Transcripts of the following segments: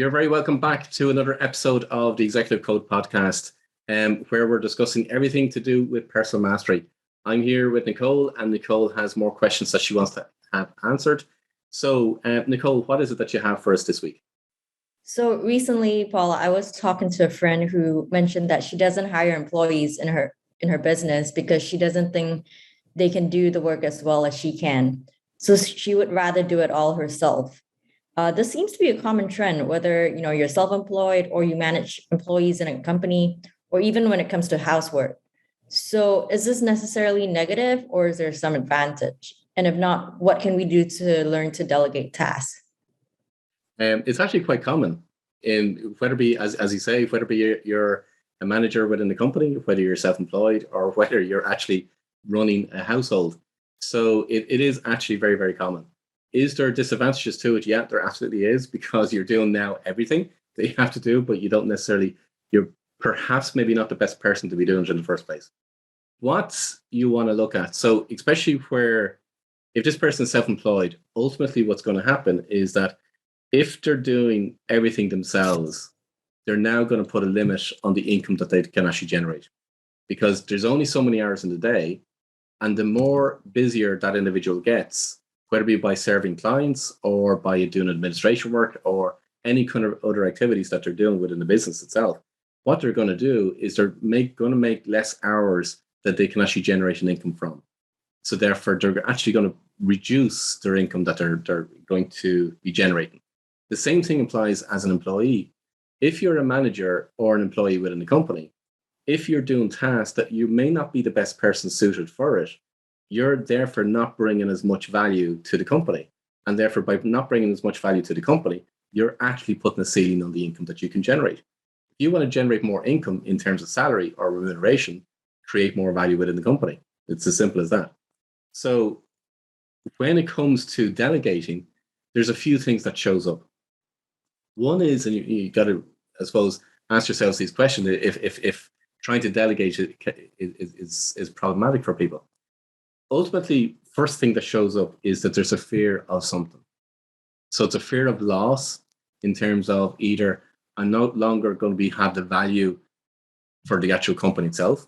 You're very welcome back to another episode of the Executive Code Podcast, where we're discussing everything to do with personal mastery. I'm here with Nicole, and Nicole has more questions that she wants to have answered. So, Nicole, what is it that you have for us this week? So recently, Paula, I was talking to a friend who mentioned that she doesn't hire employees in her business because she doesn't think they can do the work as well as she can. So she would rather do it all herself. This seems to be a common trend, whether you're self-employed or you manage employees in a company, or even when it comes to housework. So is this necessarily negative, or is there some advantage? And if not, what can we do to learn to delegate tasks? It's actually quite common in whether be, as you say, whether be you're a manager within the company, whether you're self-employed, or whether you're actually running a household. So it is actually very, very common. Is there disadvantages to it? Yeah, there absolutely is, because you're doing now everything that you have to do, but you don't necessarily, you're perhaps maybe not the best person to be doing it in the first place. What you want to look at, so especially where if this person is self-employed, ultimately what's going to happen is that if they're doing everything themselves, they're now going to put a limit on the income that they can actually generate, because there's only so many hours in the day. And the more busier that individual gets, whether it be by serving clients or by doing administration work or any kind of other activities that they're doing within the business itself, what they're going to do is they're going to make less hours that they can actually generate an income from. So therefore, they're actually going to reduce their income that they're going to be generating. The same thing applies as an employee. If you're a manager or an employee within a company, if you're doing tasks that you may not be the best person suited for it, you're therefore not bringing as much value to the company. And therefore, by not bringing as much value to the company, you're actually putting a ceiling on the income that you can generate. If you want to generate more income in terms of salary or remuneration, create more value within the company. It's as simple as that. So when it comes to delegating, there's a few things that shows up. One is, and you got to, I suppose, ask yourselves these questions if trying to delegate is problematic for people. Ultimately, first thing that shows up is that there's a fear of something. So it's a fear of loss in terms of either I'm no longer going to have the value for the actual company itself.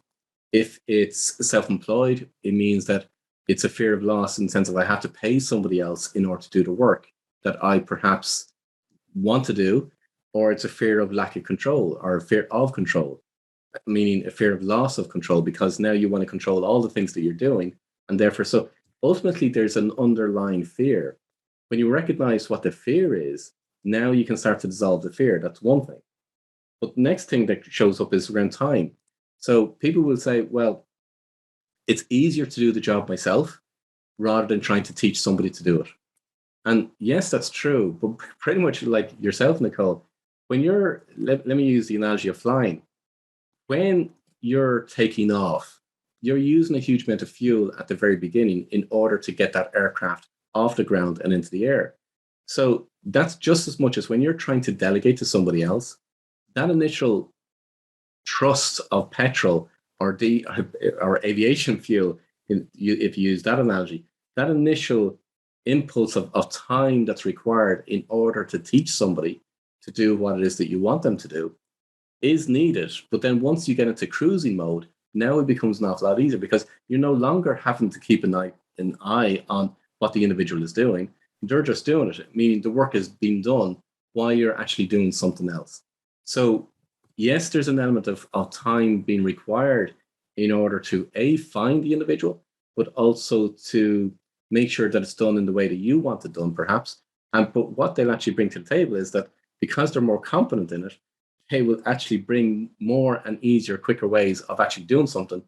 If it's self-employed, it means that it's a fear of loss in the sense of I have to pay somebody else in order to do the work that I perhaps want to do, or it's a fear of lack of control or a fear of control, meaning a fear of loss of control, because now you want to control all the things that you're doing. And therefore, so ultimately there's an underlying fear. When you recognize what the fear is, now you can start to dissolve the fear. That's one thing. But the next thing that shows up is around time. So people will say, well, it's easier to do the job myself rather than trying to teach somebody to do it. And yes, that's true. But pretty much like yourself, Nicole, when you're, let me use the analogy of flying. When you're taking off, you're using a huge amount of fuel at the very beginning in order to get that aircraft off the ground and into the air. So that's just as much as when you're trying to delegate to somebody else, that initial trust of petrol or aviation fuel, if you use that analogy, that initial impulse of time that's required in order to teach somebody to do what it is that you want them to do is needed. But then once you get into cruising mode, now it becomes an awful lot easier, because you're no longer having to keep an eye on what the individual is doing. They're just doing it, meaning the work is being done while you're actually doing something else. So yes, there's an element of time being required in order to find the individual, but also to make sure that it's done in the way that you want it done, perhaps. But what they'll actually bring to the table is that because they're more competent in it, they will actually bring more and easier, quicker ways of actually doing something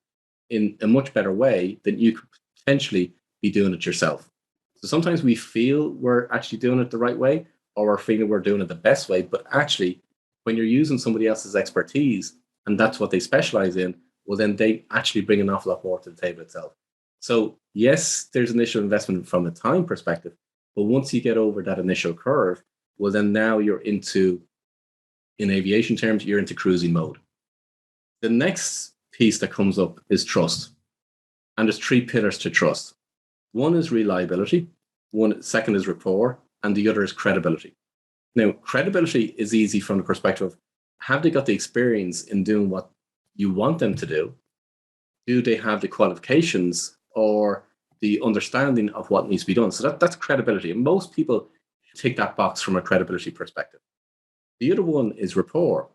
in a much better way than you could potentially be doing it yourself. So sometimes we feel we're actually doing it the right way, or we're feeling we're doing it the best way. But actually, when you're using somebody else's expertise and that's what they specialize in, well, then they actually bring an awful lot more to the table itself. So yes, there's initial investment from a time perspective, but once you get over that initial curve, well, then now you're into, in aviation terms, you're into cruising mode. The next piece that comes up is trust. And there's three pillars to trust. One is reliability, second is rapport, and the other is credibility. Now, credibility is easy from the perspective of, have they got the experience in doing what you want them to do? Do they have the qualifications or the understanding of what needs to be done? So that's credibility. And most people tick that box from a credibility perspective. The other one is rapport.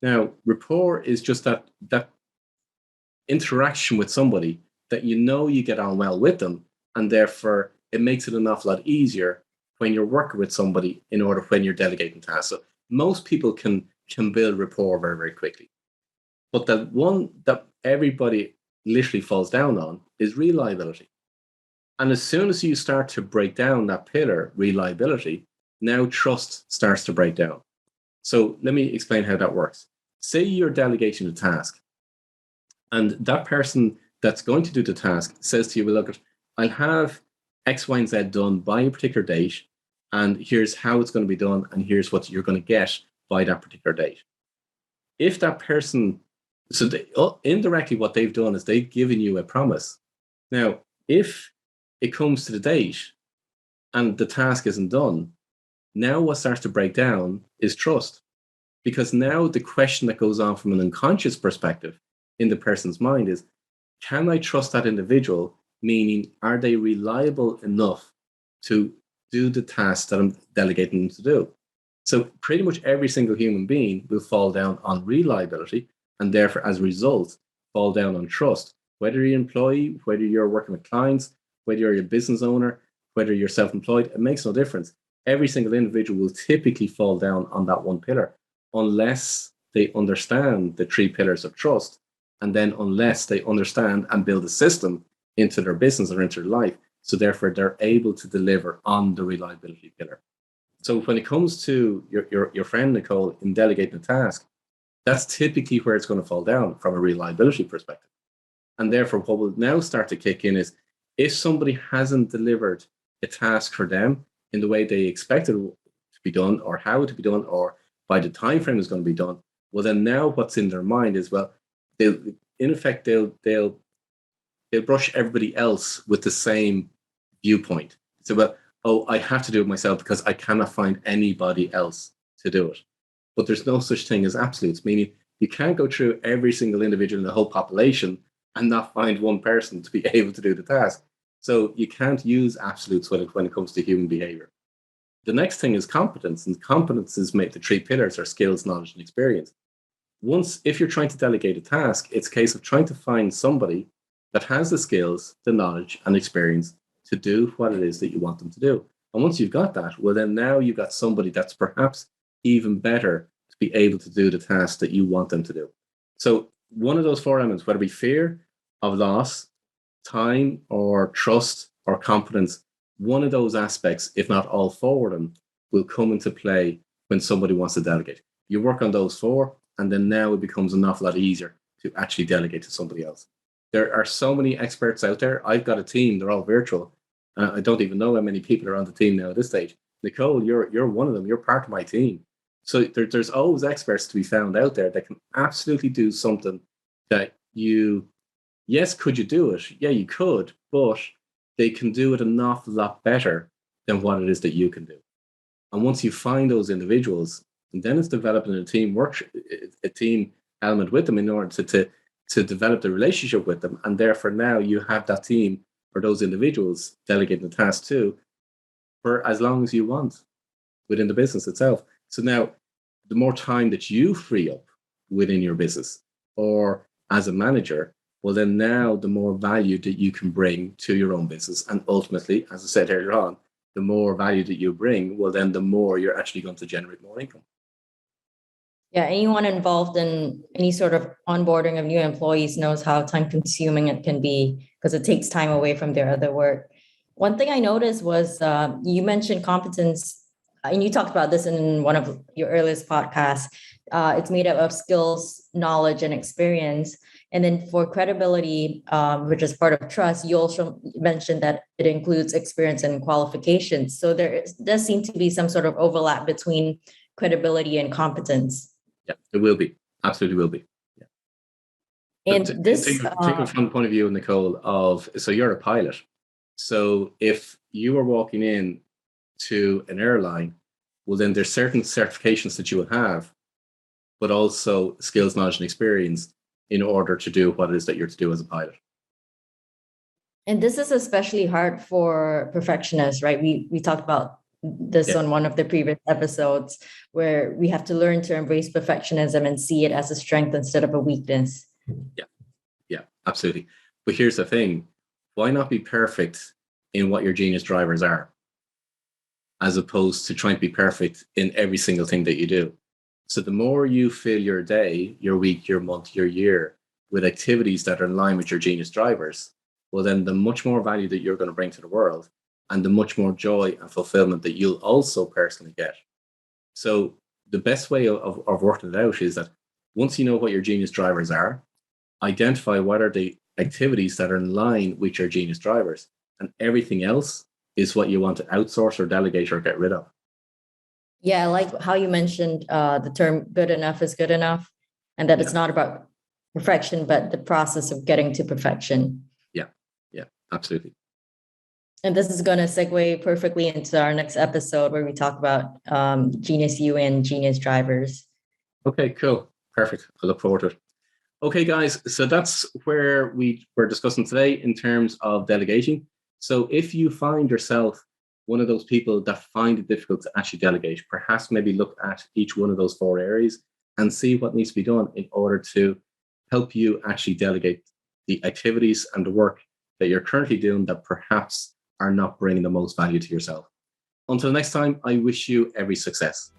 Now, rapport is just that interaction with somebody that you get on well with them, and therefore it makes it an awful lot easier when you're working with somebody in order when you're delegating tasks. So most people can build rapport very, very quickly. But the one that everybody literally falls down on is reliability. And as soon as you start to break down that pillar, reliability, now trust starts to break down. So let me explain how that works. Say you're delegating a task, and that person that's going to do the task says to you, well, look, I'll have X, Y, and Z done by a particular date, and here's how it's going to be done, and here's what you're going to get by that particular date. If that person, so indirectly what they've done is they've given you a promise. Now, if it comes to the date and the task isn't done, now what starts to break down is trust. Because now the question that goes on from an unconscious perspective in the person's mind is, can I trust that individual? Meaning, are they reliable enough to do the task that I'm delegating them to do? So pretty much every single human being will fall down on reliability, and therefore, as a result, fall down on trust. Whether you're an employee, whether you're working with clients, whether you're a business owner, whether you're self-employed, it makes no difference. Every single individual will typically fall down on that one pillar, unless they understand the 3 pillars of trust, and then unless they understand and build a system into their business or into their life, so therefore they're able to deliver on the reliability pillar. So when it comes to your friend Nicole in delegating a task, that's typically where it's going to fall down from a reliability perspective. And therefore, what will now start to kick in is, if somebody hasn't delivered a task for them in the way they expected it to be done, or how it to be done, or by the time frame is going to be done, well, then now what's in their mind is, well, they'll brush everybody else with the same viewpoint. So, well, oh, I have to do it myself because I cannot find anybody else to do it. But there's no such thing as absolutes, meaning you can't go through every single individual in the whole population and not find one person to be able to do the task. So you can't use absolutes when it comes to human behavior. The next thing is competence, and competence is made the 3 pillars are skills, knowledge, and experience. If you're trying to delegate a task, it's a case of trying to find somebody that has the skills, the knowledge, and experience to do what it is that you want them to do. And once you've got that, well, then now you've got somebody that's perhaps even better to be able to do the task that you want them to do. So one of those 4 elements, whether it be fear of loss, time, or trust, or competence, one of those aspects, if not all 4 of them, will come into play when somebody wants to delegate. You work on those 4, and then now it becomes an awful lot easier to actually delegate to somebody else. There are so many experts out there. I've got a team, they're all virtual. I don't even know how many people are on the team now at this stage. Nicole, you're one of them. You're part of my team. So there's always experts to be found out there that can absolutely do something that could you do it? Yeah, you could, but they can do it an awful lot better than what it is that you can do. And once you find those individuals, and then it's developing a team element with them in order to develop the relationship with them. And therefore now you have that team or those individuals delegating the task to for as long as you want within the business itself. So now the more time that you free up within your business or as a manager, well, then now the more value that you can bring to your own business. And ultimately, as I said earlier on, the more value that you bring, well, then the more you're actually going to generate more income. Yeah, anyone involved in any sort of onboarding of new employees knows how time consuming it can be because it takes time away from their other work. One thing I noticed was you mentioned competence, and you talked about this in one of your earliest podcasts. It's made up of skills, knowledge, and experience. And then for credibility, which is part of trust, you also mentioned that it includes experience and qualifications. So there does seem to be some sort of overlap between credibility and competence. Yeah, it will be. Absolutely will be. Yeah. And this think of it from the point of view, Nicole, so you're a pilot. So if you were walking in to an airline well, then there's certain certifications that you will have, but also skills, knowledge, and experience in order to do what it is that you're to do as a pilot. And this is especially hard for perfectionists, right? We talked about this on one of the previous episodes, where we have to learn to embrace perfectionism and see it as a strength instead of a weakness. Yeah, absolutely. But here's the thing: why not be perfect in what your genius drivers are, as opposed to trying to be perfect in every single thing that you do? So the more you fill your day, your week, your month, your year with activities that are in line with your genius drivers, well, then the much more value that you're going to bring to the world, and the much more joy and fulfillment that you'll also personally get. So the best way of working it out is that once you know what your genius drivers are, identify what are the activities that are in line with your genius drivers, and everything else is what you want to outsource or delegate or get rid of. Yeah, I like how you mentioned the term good enough is good enough, and that it's not about perfection, but the process of getting to perfection. Yeah, absolutely. And this is going to segue perfectly into our next episode where we talk about Genius U and Genius drivers. Okay, cool. Perfect. I look forward to it. Okay, guys. So that's where we were discussing today in terms of delegating. So if you find yourself one of those people that find it difficult to actually delegate, perhaps maybe look at each one of those 4 areas and see what needs to be done in order to help you actually delegate the activities and the work that you're currently doing that perhaps are not bringing the most value to yourself. Until next time, I wish you every success.